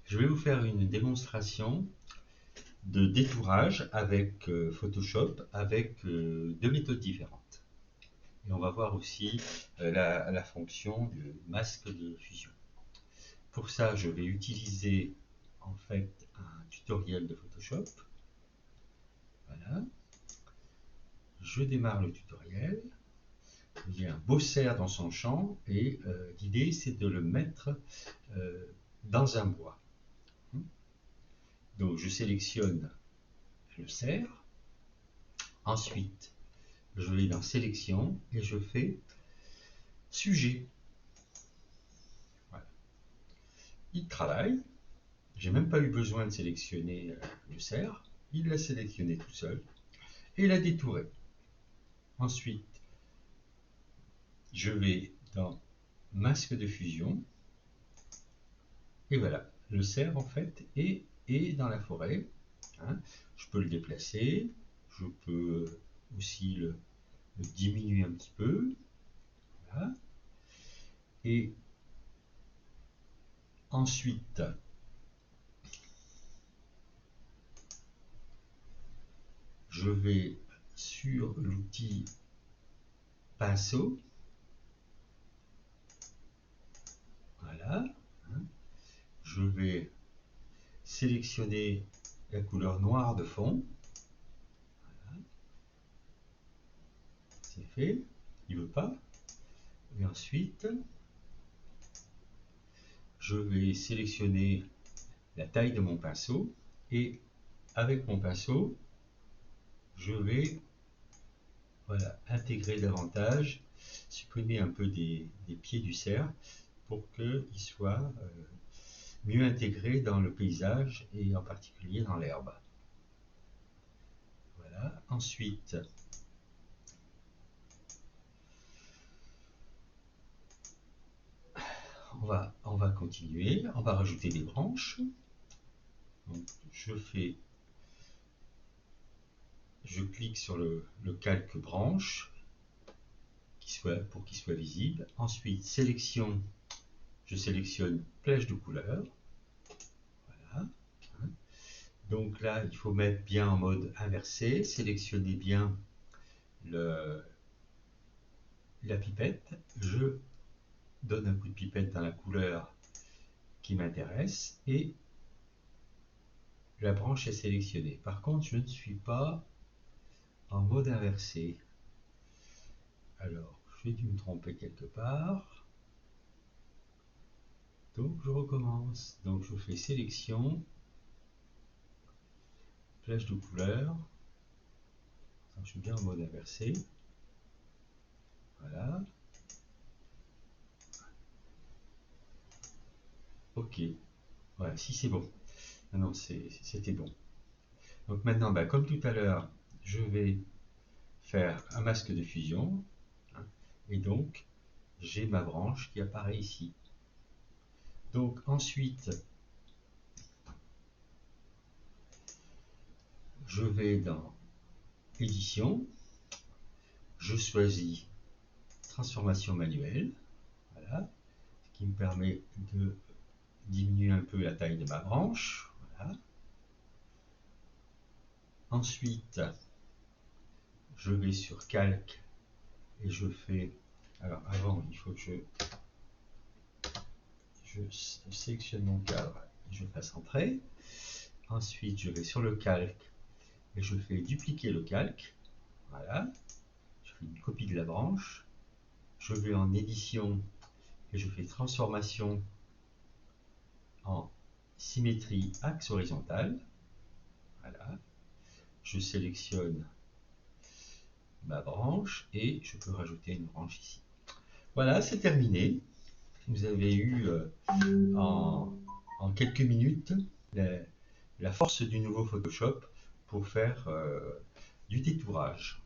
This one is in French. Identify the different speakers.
Speaker 1: Je vais vous faire une démonstration de détourage avec Photoshop avec deux méthodes différentes. Et on va voir aussi la fonction du masque de fusion. Pour ça, je vais utiliser en fait un tutoriel de Photoshop. Voilà. Je démarre le tutoriel. Il y a un beau cerf dans son champ et l'idée c'est de le mettre dans un bois. Donc je sélectionne le cerf. Ensuite, je vais dans sélection et je fais sujet. Voilà. Il travaille. J'ai même pas eu besoin de sélectionner le cerf. Il l'a sélectionné tout seul et il a détouré. Ensuite, je vais dans masque de fusion et voilà, le cerf en fait est dans la forêt. Hein. Je peux le déplacer, je peux aussi le diminuer un petit peu. Voilà. Et ensuite, je vais sur l'outil pinceau. Voilà. Je vais sélectionner la couleur noire de fond. Voilà. C'est fait. Il ne veut pas. Et ensuite, je vais sélectionner la taille de mon pinceau. Et avec mon pinceau, je vais intégrer davantage, supprimer un peu des pieds du cerf pour qu'il soit mieux intégré dans le paysage et en particulier dans l'herbe. Voilà. Ensuite, on va continuer, on va rajouter des branches. Donc, je clique sur le calque branche pour qu'il soit visible. Ensuite, sélection, je sélectionne plage de couleur. Voilà. Donc là, il faut mettre bien en mode inversé, sélectionner bien la pipette. Je donne un coup de pipette dans la couleur qui m'intéresse et la branche est sélectionnée. Par contre, je ne suis pas en mode inversé. Alors, j'ai dû me tromper quelque part. Donc, je recommence. Donc, je fais sélection, plage de couleur. Je suis bien en mode inversé. Voilà. Ok. Voilà, si c'est bon. Non, c'était bon. Donc maintenant, comme tout à l'heure, je vais faire un masque de fusion. Hein, et donc, j'ai ma branche qui apparaît ici. Donc ensuite, je vais dans édition, je choisis transformation manuelle, voilà, ce qui me permet de diminuer un peu la taille de ma branche. Voilà. Ensuite, je vais sur calque et je fais, alors avant il faut que je sélectionne mon cadre et je fasse entrer. Ensuite, je vais sur le calque et je fais dupliquer le calque. Voilà. Je fais une copie de la branche. Je vais en édition et je fais transformation en symétrie axe horizontal. Voilà. Je sélectionne ma branche et je peux rajouter une branche ici. Voilà, c'est terminé. Vous avez eu en quelques minutes la force du nouveau Photoshop pour faire du détourage.